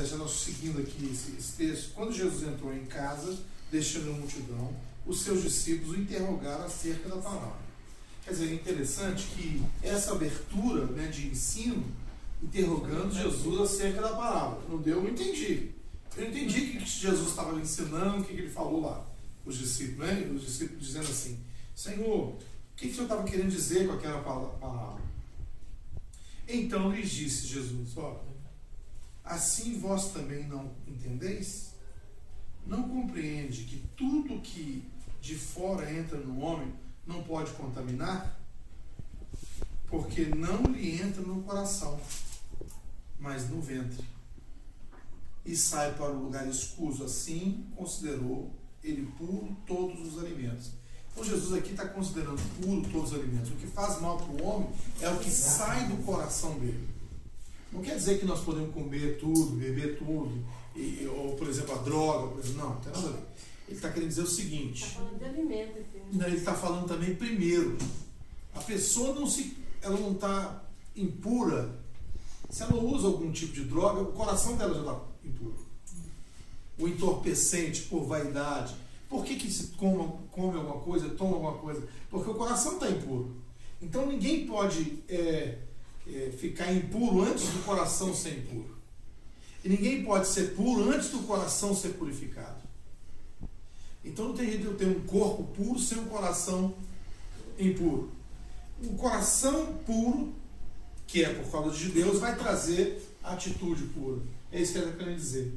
interessante, nós seguindo aqui esse texto, quando Jesus entrou em casa, deixando a multidão, os seus discípulos o interrogaram acerca da palavra. Quer dizer, é interessante que essa abertura, né, de ensino, interrogando Jesus acerca da palavra. Não deu, eu não entendi. Eu não entendi o que Jesus estava ensinando, o que ele falou lá, os discípulos, né? Os discípulos dizendo assim: Senhor, o que o Senhor estava querendo dizer com aquela palavra? Então lhes disse Jesus: ó, assim vós também não entendeis? Não compreende que tudo que de fora entra no homem não pode contaminar? Porque não lhe entra no coração, mas no ventre, e sai para o lugar escuso. Assim considerou ele puro todos os alimentos. Então Jesus aqui está considerando puro todos os alimentos. O que faz mal para o homem é o que sai do coração dele. Não quer dizer que nós podemos comer tudo, beber tudo, ou, por exemplo, a droga, por exemplo. Não tem nada a ver. Ele está querendo dizer o seguinte. Está falando de alimento. Ele está falando também primeiro. A pessoa ela não está impura. Se ela usa algum tipo de droga, o coração dela já está impuro. O entorpecente por vaidade. Por que se come alguma coisa, toma alguma coisa? Porque o coração está impuro. Então ninguém pode ficar impuro antes do coração ser impuro. E ninguém pode ser puro antes do coração ser purificado. Então não tem jeito de eu ter um corpo puro sem um coração impuro. O coração puro, que é por causa de Deus, vai trazer a atitude pura. É isso que ele está querendo dizer.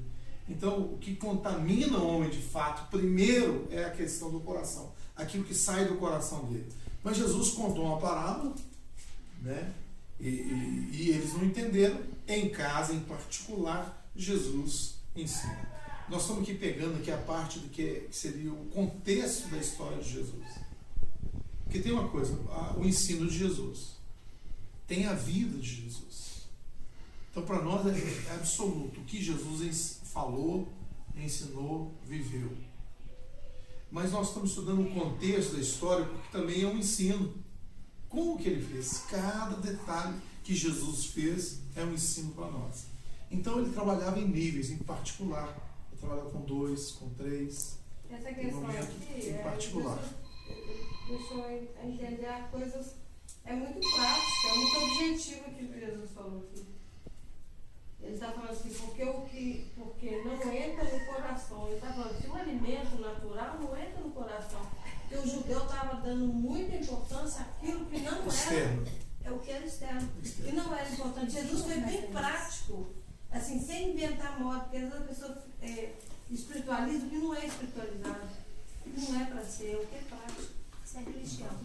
Então, o que contamina o homem de fato, primeiro, é a questão do coração. Aquilo que sai do coração dele. Mas Jesus contou uma parábola, né? E eles não entenderam. Em casa, em particular, Jesus ensina. Nós estamos aqui pegando aqui a parte do que seria o contexto da história de Jesus. Porque tem uma coisa, o ensino de Jesus. Tem a vida de Jesus. Então, para nós é absoluto. O que Jesus falou, ensinou, viveu. Mas nós estamos estudando o contexto da história, porque também é um ensino. Como que ele fez? Cada detalhe que Jesus fez é um ensino para nós. Então, ele trabalhava em níveis, em particular. Ele trabalhava com 2, com 3. Essa questão aqui, em particular. Deixou entender coisas. É muito prática, é muito objetivo o que Jesus falou aqui. Ele está falando assim, porque não entra no coração. Ele está falando que um alimento natural não entra no coração. Porque o judeu estava dando muita importância àquilo que não externo. É o que era externo. E não era importante. Jesus foi bem prático, assim, sem inventar moda, porque às vezes a pessoa espiritualiza o que não é espiritualizado. Não é para ser, o que é prático. Ser cristiano.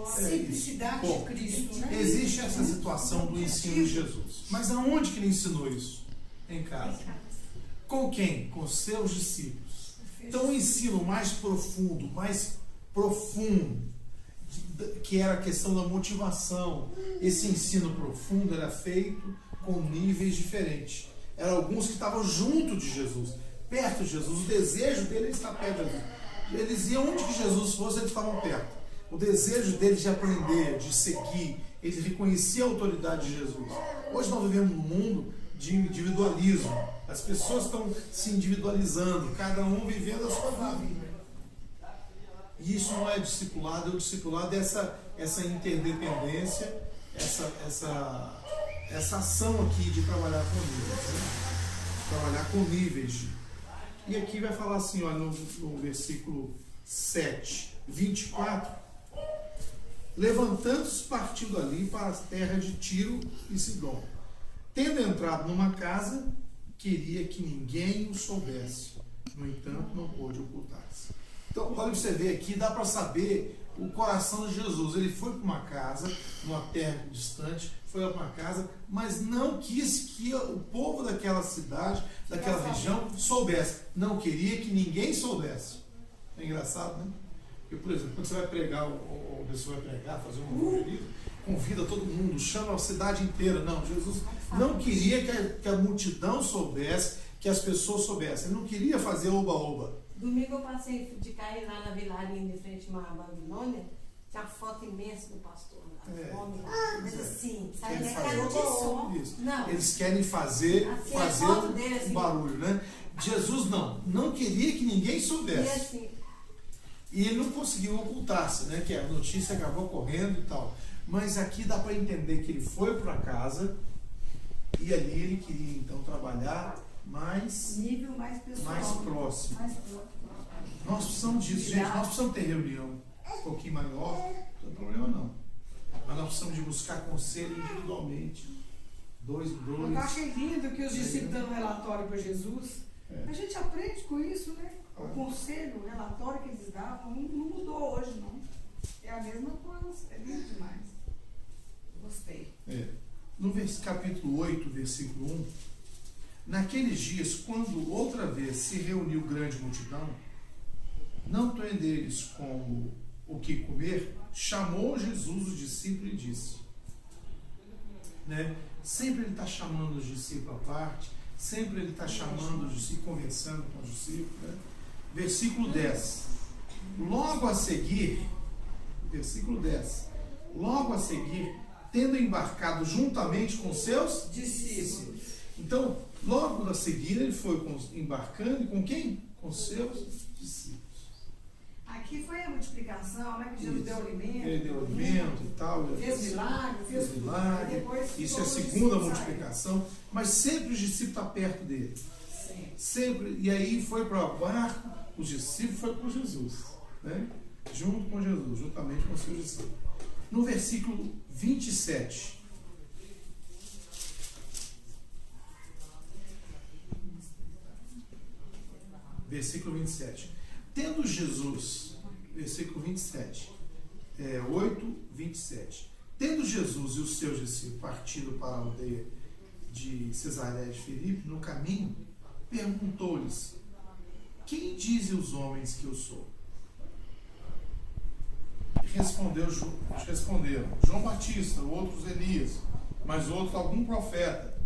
Simplicidade de Cristo, né? Existe essa situação do ensino de Jesus. Mas aonde que ele ensinou isso? Em casa. Com quem? Com seus discípulos. Então o ensino mais profundo, que era a questão da motivação, esse ensino profundo era feito com níveis diferentes. Eram alguns que estavam junto de Jesus, perto de Jesus. O desejo dele é estar perto de Jesus. Eles iam onde que Jesus fosse, eles estavam perto. O desejo deles de aprender, de seguir, eles reconheciam a autoridade de Jesus. Hoje nós vivemos num mundo de individualismo. As pessoas estão se individualizando, cada um vivendo a sua vida. E isso não é discipulado. O discipulado é essa interdependência, essa ação aqui de trabalhar com níveis. Né? Trabalhar com níveis. E aqui vai falar assim, olha, no versículo 7, 24, levantando-se, partiu dali para a terra de Tiro e Sidom. Tendo entrado numa casa, queria que ninguém o soubesse. No entanto, não pôde ocultar-se. Então, olha, você vê aqui, dá para saber o coração de Jesus. Ele foi para uma casa, numa terra distante, foi para uma casa, mas não quis que o povo daquela cidade, daquela região, soubesse. Não queria que ninguém soubesse. É engraçado, né? Porque, por exemplo, quando você vai pregar, ou a pessoa vai pregar, fazer um evangelismo, convida todo mundo, chama a cidade inteira. Não, Jesus não queria que a multidão soubesse, que as pessoas soubessem. Ele não queria fazer oba-oba. Domingo eu passei de carro lá na Vilarinha, de frente a uma Babilônia. Tinha uma foto imensa do pastor lá. Mas assim, Querem ele é fazer cara de som. isso. Não. Eles querem fazer Assim, a foto um dele, assim. barulho, né? Jesus não queria que ninguém E soubesse. assim, E ele não conseguiu ocultar-se, né? Que a notícia acabou correndo e tal. Mas aqui dá para entender que ele foi para casa e ali ele queria então trabalhar mais Nível mais pessoal. próximo. Mais próximo. Nós precisamos disso, gente. Nós precisamos ter reunião um pouquinho maior, não tem problema não. Mas nós precisamos de buscar conselho individualmente. 2 em 2. Eu achei lindo que os discípulos dando relatório para Jesus. É. A gente aprende com isso, né? O conselho, o relatório que eles davam, não mudou hoje, não. É a mesma coisa. É lindo demais. Gostei. No capítulo 8, versículo 1, naqueles dias, quando outra vez se reuniu grande multidão, não tendo eles como o que comer, chamou Jesus os discípulos e disse, né? Sempre ele está chamando os discípulos à parte, sempre ele está chamando os discípulos, conversando com os discípulos, né? Versículo 10. Logo a seguir, versículo 10, logo a seguir, tendo embarcado juntamente com seus Discípulos. Então, logo a seguir, ele foi embarcando e com quem? Com seus discípulos. Aqui foi a multiplicação, né? Que Jesus Isso. deu alimento. Ele deu alimento e tal. Fez milagre, fez tudo. milagre. Depois Isso é a todos os segunda discípulos multiplicação. Mas sempre os discípulos estão perto dele. saíram. Sim. Sempre. E aí foi para o barco, os discípulos foram com Jesus. Né? Junto com Jesus, juntamente com os seus discípulos. No versículo 27. Versículo 27. Tendo Jesus, versículo 27, 8, 27. Tendo Jesus e os seus discípulos partido para a aldeia de Cesareia de Filipe, no caminho, perguntou-lhes: quem dizem os homens que eu sou? Responderam: João Batista, outros Elias, mas outros algum profeta.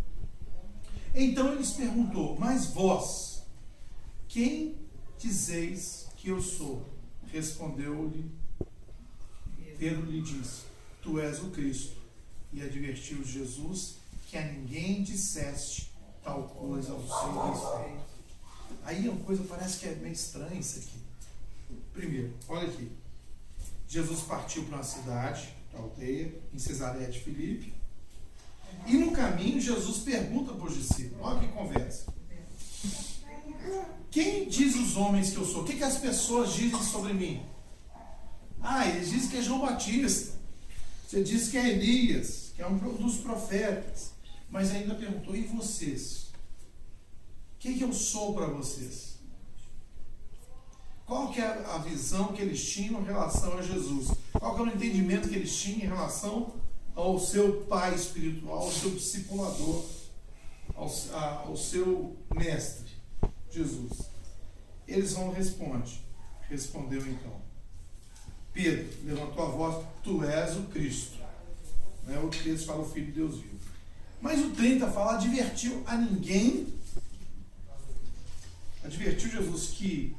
Então ele lhes perguntou: mas vós, quem dizeis que eu sou? Respondeu-lhe Pedro, lhe disse: tu és o Cristo. E advertiu Jesus que a ninguém disseste tal coisa ao seu respeito. Aí uma coisa parece que é meio estranha isso aqui. Primeiro, olha aqui. Jesus partiu para uma cidade, para a aldeia, em Cesareia de Filipe. E no caminho, Jesus pergunta para os discípulos. Olha que conversa. Quem diz os homens que eu sou? O que as pessoas dizem sobre mim? Eles dizem que é João Batista. Você diz que é Elias, que é um dos profetas. Mas ainda perguntou: e vocês? O que eu sou para vocês? Qual que é a visão que eles tinham em relação a Jesus? Qual que é o entendimento que eles tinham em relação ao seu pai espiritual, ao seu discipulador, ao seu mestre, Jesus? Eles vão responder. Respondeu então Pedro, levantou a voz: tu és o Cristo. O texto fala o Filho de Deus vivo. Mas o 30 fala: advertiu Jesus que